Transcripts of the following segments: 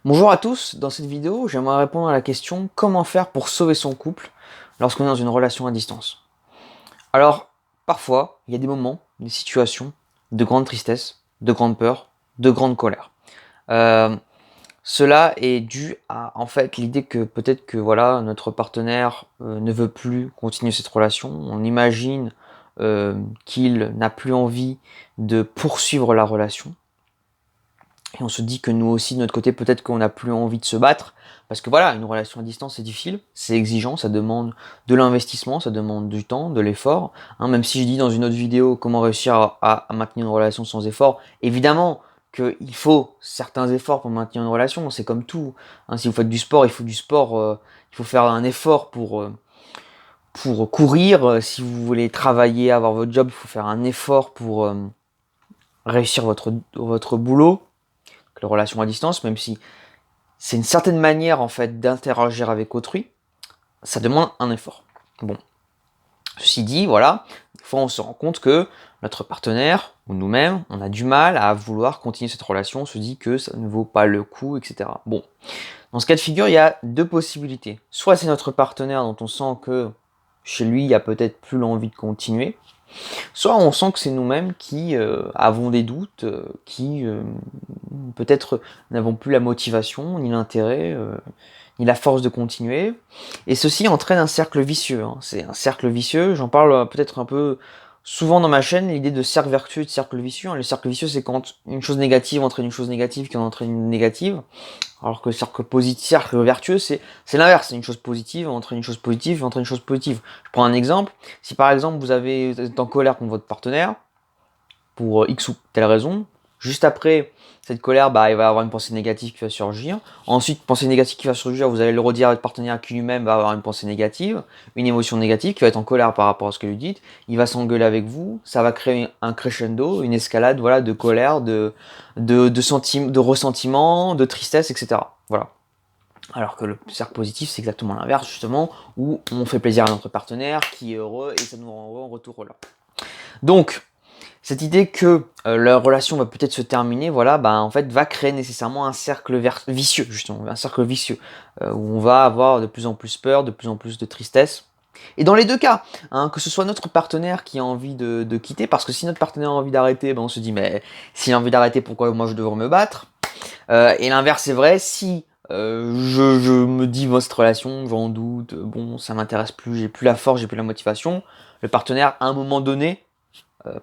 Bonjour à tous, dans cette vidéo, j'aimerais répondre à la question comment faire pour sauver son couple lorsqu'on est dans une relation à distance. Alors, parfois, il y a des moments, des situations de grande tristesse, de grande peur, de grande colère. Euh, Cela est dû à en fait l'idée que peut-être que voilà notre partenaire ne veut plus continuer cette relation. On imagine qu'il n'a plus envie de poursuivre la relation. Et on se dit que nous aussi, de notre côté, peut-être qu'on n'a plus envie de se battre. Parce que voilà, une relation à distance, c'est difficile, c'est exigeant, ça demande de l'investissement, ça demande du temps, de l'effort. Hein, même si je dis dans une autre vidéo comment réussir à maintenir une relation sans effort, évidemment qu'il faut certains efforts pour maintenir une relation, c'est comme tout. Hein, si vous faites du sport, il faut du sport, il faut faire un effort pour courir. Si vous voulez travailler, avoir votre job, il faut faire un effort pour réussir votre boulot. Les relations à distance, même si c'est une certaine manière en fait d'interagir avec autrui, ça demande un effort. Bon, ceci dit, voilà, des fois on se rend compte que notre partenaire ou nous-mêmes, on a du mal à vouloir continuer cette relation, on se dit que ça ne vaut pas le coup, etc. Bon, dans ce cas de figure, il y a deux possibilités. Soit c'est notre partenaire dont on sent que chez lui, il y a peut-être plus l'envie de continuer, soit on sent que c'est nous-mêmes qui avons des doutes, qui peut-être n'avons plus la motivation, ni l'intérêt, ni la force de continuer. Et ceci entraîne un cercle vicieux. Hein. C'est un cercle vicieux, j'en parle peut-être un peu souvent dans ma chaîne, l'idée de cercle vertueux et de cercle vicieux. Hein. Le cercle vicieux, c'est quand une chose négative entraîne une chose négative qui en entraîne une négative. Alors que le cercle positif, cercle vertueux, c'est l'inverse. C'est une chose positive entraîne une chose positive entraîne une chose positive. Je prends un exemple. Si par exemple vous êtes en colère contre votre partenaire, pour X ou telle raison. Juste après cette colère, bah, il va y avoir une pensée négative qui va surgir. Ensuite, pensée négative qui va surgir, vous allez le redire à votre partenaire qui lui-même va avoir une pensée négative, une émotion négative, qui va être en colère par rapport à ce que lui dites. Il va s'engueuler avec vous, ça va créer un crescendo, une escalade voilà, de colère, de ressentiment, de tristesse, etc. Voilà. Alors que le cercle positif, c'est exactement l'inverse, justement, où on fait plaisir à notre partenaire, qui est heureux, et ça nous rend heureux en retour là. Donc, cette idée que leur relation va peut-être se terminer, voilà, bah, en fait, va créer nécessairement un cercle vicieux, justement, un cercle vicieux, où on va avoir de plus en plus peur, de plus en plus de tristesse. Et dans les deux cas, hein, que ce soit notre partenaire qui a envie de quitter, parce que si notre partenaire a envie d'arrêter, ben on se dit, mais s'il a envie d'arrêter, pourquoi moi je devrais me battre? Et l'inverse est vrai, si je me dis, moi, cette relation, j'en doute, bon, ça m'intéresse plus, j'ai plus la force, j'ai plus la motivation, le partenaire, à un moment donné,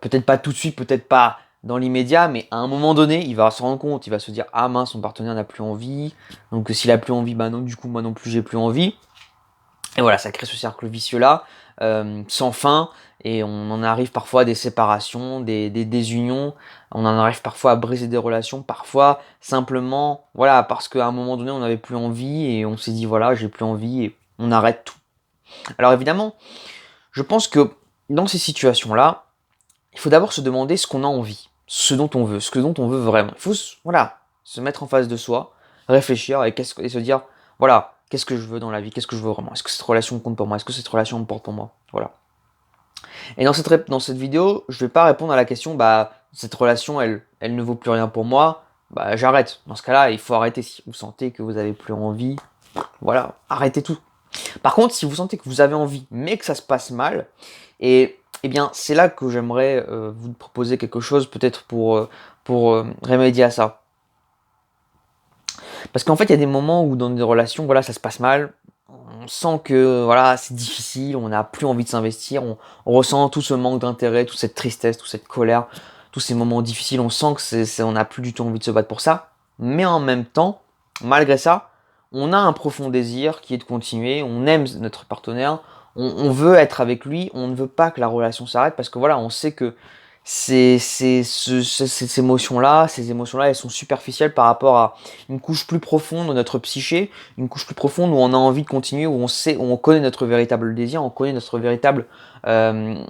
peut-être pas tout de suite, peut-être pas dans l'immédiat, mais à un moment donné, il va se rendre compte, il va se dire ah mince, son partenaire n'a plus envie, donc s'il a plus envie, bah non, du coup moi non plus j'ai plus envie. Et voilà, ça crée ce cercle vicieux là, sans fin, et on en arrive parfois à des séparations, des désunions, on en arrive parfois à briser des relations, parfois simplement, voilà, parce qu'à un moment donné on n'avait plus envie et on s'est dit voilà, j'ai plus envie et on arrête tout. Alors évidemment, je pense que dans ces situations là, il faut d'abord se demander ce qu'on a envie, ce dont on veut, ce que dont on veut vraiment. Il faut voilà, se mettre en face de soi, réfléchir et se dire, voilà, qu'est-ce que je veux dans la vie, qu'est-ce que je veux vraiment, est-ce que cette relation compte pour moi, est-ce que cette relation me porte pour moi, voilà. Et dans cette vidéo, je vais pas répondre à la question, bah, cette relation, elle ne vaut plus rien pour moi, bah, j'arrête. Dans ce cas-là, il faut arrêter. Si vous sentez que vous avez plus envie, voilà, arrêtez tout. Par contre, si vous sentez que vous avez envie, mais que ça se passe mal, et eh bien, c'est là que j'aimerais vous proposer quelque chose peut-être pour remédier à ça. Parce qu'en fait, il y a des moments où dans des relations, voilà, ça se passe mal. On sent que voilà, c'est difficile, on n'a plus envie de s'investir, on ressent tout ce manque d'intérêt, toute cette tristesse, toute cette colère, tous ces moments difficiles. On sent que on n'a plus du tout envie de se battre pour ça. Mais en même temps, malgré ça, on a un profond désir qui est de continuer. On aime notre partenaire, on veut être avec lui, on ne veut pas que la relation s'arrête parce que voilà, on sait que ces émotions-là, elles sont superficielles par rapport à une couche plus profonde de notre psyché, une couche plus profonde où on a envie de continuer, où on sait, où on connaît notre véritable désir, on connaît notre véritable euh,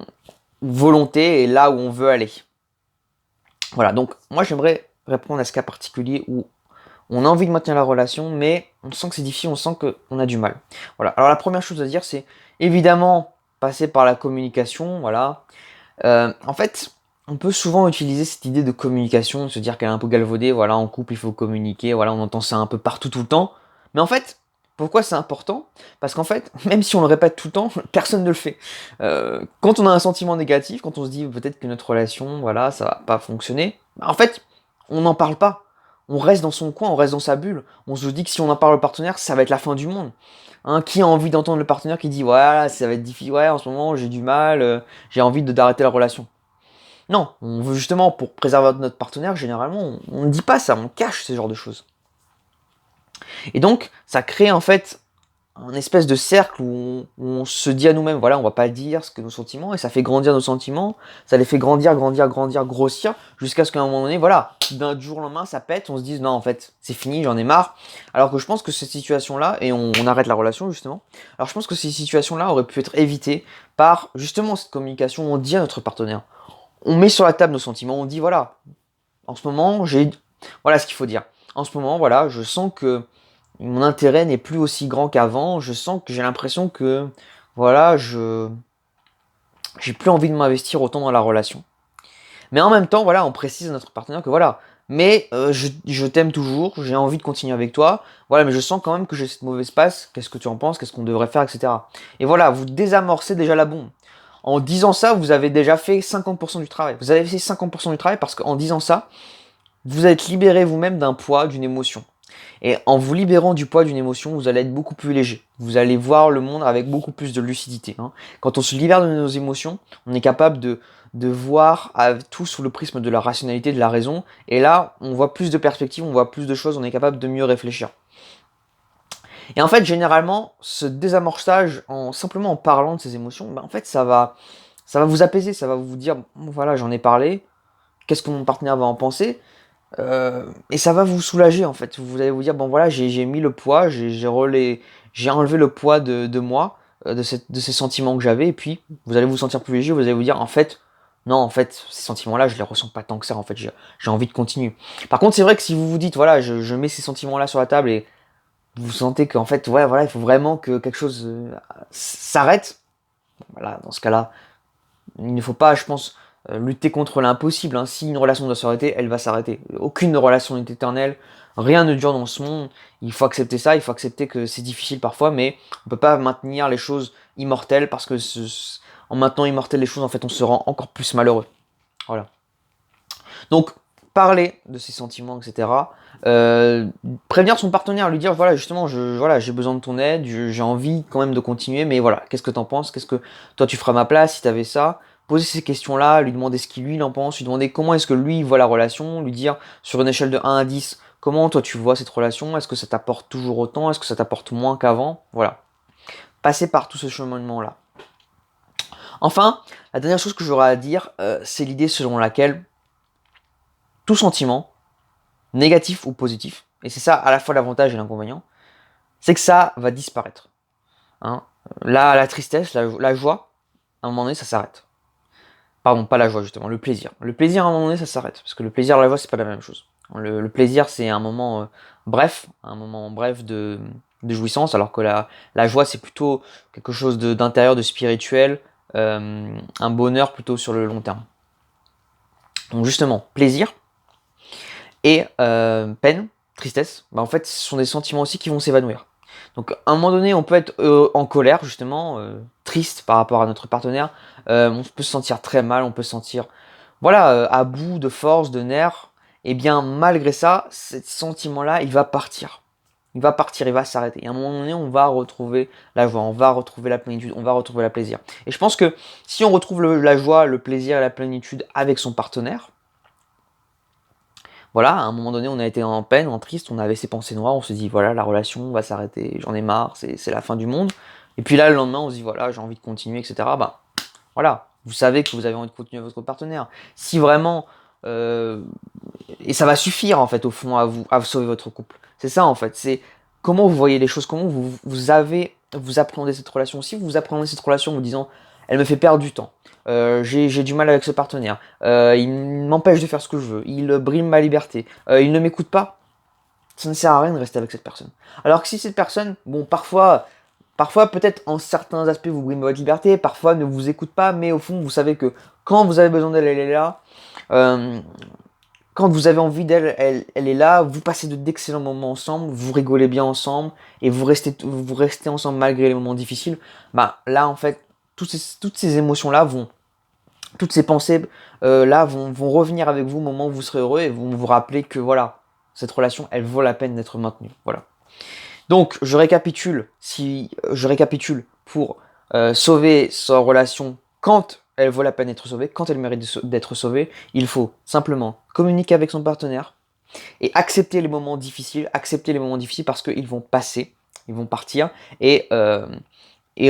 volonté et là où on veut aller. Voilà, donc moi j'aimerais répondre à ce cas particulier où on a envie de maintenir la relation, mais on sent que c'est difficile, on sent qu'on a du mal. Voilà, alors la première chose à dire, c'est évidemment passer par la communication, voilà. En fait, on peut souvent utiliser cette idée de communication, se dire qu'elle est un peu galvaudée, voilà, en couple il faut communiquer, voilà, on entend ça un peu partout tout le temps. Mais en fait, pourquoi c'est important? Parce qu'en fait, même si on le répète tout le temps, personne ne le fait. Quand on a un sentiment négatif, quand on se dit peut-être que notre relation, voilà, ça va pas fonctionner, en fait, on n'en parle pas. On reste dans son coin, on reste dans sa bulle. On se dit que si on en parle au partenaire, ça va être la fin du monde. Hein, qui a envie d'entendre le partenaire qui dit, voilà, ça va être difficile, ouais, en ce moment j'ai du mal, j'ai envie d'arrêter la relation. Non, on veut justement, pour préserver notre partenaire, généralement, on ne dit pas ça, on cache ce genre de choses. Et donc, ça crée en fait un espèce de cercle où on se dit à nous-mêmes, voilà, on va pas dire ce que nos sentiments, et ça fait grandir nos sentiments, ça les fait grandir, grandir, grandir, grossir, jusqu'à ce qu'à un moment donné, voilà, d'un jour au lendemain, ça pète, on se dise, non, en fait, c'est fini, j'en ai marre. Alors que je pense que cette situation-là, et on arrête la relation, justement, alors je pense que ces situations-là auraient pu être évitées par, justement, cette communication où on dit à notre partenaire, on met sur la table nos sentiments, on dit, voilà, en ce moment, voilà ce qu'il faut dire. En ce moment, voilà, je sens que mon intérêt n'est plus aussi grand qu'avant. Je sens que j'ai l'impression que, voilà, j'ai plus envie de m'investir autant dans la relation. Mais en même temps, voilà, on précise à notre partenaire que voilà, mais je t'aime toujours, j'ai envie de continuer avec toi. Voilà, mais je sens quand même que j'ai cette mauvaise passe. Qu'est-ce que tu en penses? Qu'est-ce qu'on devrait faire, etc. Et voilà, vous désamorcez déjà la bombe. En disant ça, vous avez déjà fait 50% du travail. Vous avez fait 50% du travail parce qu'en disant ça, vous êtes libéré vous-même d'un poids, d'une émotion. Et en vous libérant du poids d'une émotion, vous allez être beaucoup plus léger. Vous allez voir le monde avec beaucoup plus de lucidité. Hein. Quand on se libère de nos émotions, on est capable de voir tout sous le prisme de la rationalité, de la raison. Et là, on voit plus de perspectives, on voit plus de choses, on est capable de mieux réfléchir. Et en fait, généralement, ce désamorçage, simplement en parlant de ces émotions, en fait, ça va vous apaiser, ça va vous dire, bon, voilà, j'en ai parlé, qu'est-ce que mon partenaire va en penser? Et ça va vous soulager en fait. Vous allez vous dire, bon voilà, j'ai mis le poids, j'ai enlevé le poids de moi, de ces sentiments que j'avais, et puis vous allez vous sentir plus léger, vous allez vous dire, en fait, non, en fait, ces sentiments-là, je les ressens pas tant que ça, en fait, j'ai envie de continuer. Par contre, c'est vrai que si vous vous dites, voilà, je mets ces sentiments-là sur la table et vous sentez qu'en fait, ouais, voilà, il faut vraiment que quelque chose s'arrête, voilà, dans ce cas-là, il ne faut pas, je pense, lutter contre l'impossible. Hein. Si une relation doit s'arrêter, elle va s'arrêter. Aucune relation n'est éternelle. Rien ne dure dans ce monde. Il faut accepter ça. Il faut accepter que c'est difficile parfois, mais on peut pas maintenir les choses immortelles parce que en maintenant immortelles les choses, en fait, on se rend encore plus malheureux. Voilà. Donc, parler de ses sentiments, etc. Prévenir son partenaire, lui dire voilà, justement, voilà, j'ai besoin de ton aide, j'ai envie quand même de continuer, mais voilà, qu'est-ce que t'en penses? Qu'est-ce que toi tu feras à ma place si t'avais ça? Poser ces questions-là, lui demander ce qu'il lui il en pense, lui demander comment est-ce que lui voit la relation, lui dire sur une échelle de 1 à 10, comment toi tu vois cette relation, est-ce que ça t'apporte toujours autant, est-ce que ça t'apporte moins qu'avant? Voilà. Passer par tout ce cheminement-là. Enfin, la dernière chose que j'aurais à dire, c'est l'idée selon laquelle tout sentiment, négatif ou positif, et c'est ça à la fois l'avantage et l'inconvénient, c'est que ça va disparaître. Hein. Là, la tristesse, la joie, à un moment donné, ça s'arrête. Pardon, pas la joie justement, le plaisir. Le plaisir, à un moment donné, ça s'arrête. Parce que le plaisir et la joie, c'est pas la même chose. Le plaisir, c'est un moment bref de jouissance, alors que la joie, c'est plutôt quelque chose d'intérieur, de spirituel, un bonheur plutôt sur le long terme. Donc justement, plaisir et peine, tristesse, en fait, ce sont des sentiments aussi qui vont s'évanouir. Donc à un moment donné, on peut être en colère, justement, triste par rapport à notre partenaire. On peut se sentir très mal, on peut se sentir voilà, à bout de force, de nerfs. Et bien malgré ça, ce sentiment-là, il va partir. Il va partir, il va s'arrêter. Et à un moment donné, on va retrouver la joie, on va retrouver la plénitude, on va retrouver le plaisir. Et je pense que si on retrouve la joie, le plaisir et la plénitude avec son partenaire, voilà, à un moment donné, on a été en peine, en triste, on avait ces pensées noires, on se dit, voilà, la relation va s'arrêter, j'en ai marre, c'est la fin du monde. Et puis là, le lendemain, on se dit, voilà, j'ai envie de continuer, etc. Bah, voilà, vous savez que vous avez envie de continuer avec votre partenaire. Si vraiment, et ça va suffire, en fait, au fond, à vous sauver votre couple. C'est ça, en fait, c'est comment vous voyez les choses, comment vous appréhendez cette relation. Si vous appréhendez cette relation en vous disant, elle me fait perdre du temps. J'ai du mal avec ce partenaire. Il m'empêche de faire ce que je veux. Il brime ma liberté. Il ne m'écoute pas. Ça ne sert à rien de rester avec cette personne. Alors que si cette personne, bon, parfois peut-être en certains aspects vous brime votre liberté, parfois ne vous écoute pas, mais au fond vous savez que Quand vous avez besoin d'elle, elle est là. Euh, Quand vous avez envie d'elle, elle est là. Vous passez d'excellents moments ensemble, vous rigolez bien ensemble et vous restez ensemble malgré les moments difficiles. Bah là, en fait, toutes ces émotions-là toutes ces pensées là vont revenir avec vous au moment où vous serez heureux et vont vous rappeler que voilà, cette relation, elle vaut la peine d'être maintenue. Voilà. Donc, je récapitule pour sauver sa relation quand elle vaut la peine d'être sauvée, quand elle mérite d'être sauvée, il faut simplement communiquer avec son partenaire et accepter les moments difficiles parce qu'ils vont passer, ils vont partir et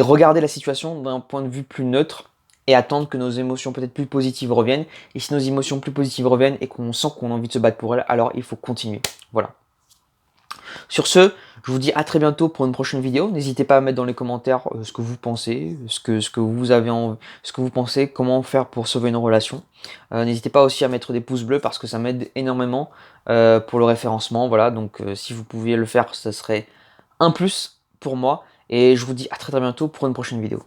regarder la situation d'un point de vue plus neutre et attendre que nos émotions peut-être plus positives reviennent. Et si nos émotions plus positives reviennent et qu'on sent qu'on a envie de se battre pour elles, alors il faut continuer. Voilà. Sur ce, je vous dis à très bientôt pour une prochaine vidéo. N'hésitez pas à mettre dans les commentaires ce que vous pensez, ce que vous pensez, comment faire pour sauver une relation. N'hésitez pas aussi à mettre des pouces bleus parce que ça m'aide énormément pour le référencement. Voilà, donc si vous pouviez le faire, ce serait un plus pour moi. Et je vous dis à très bientôt pour une prochaine vidéo.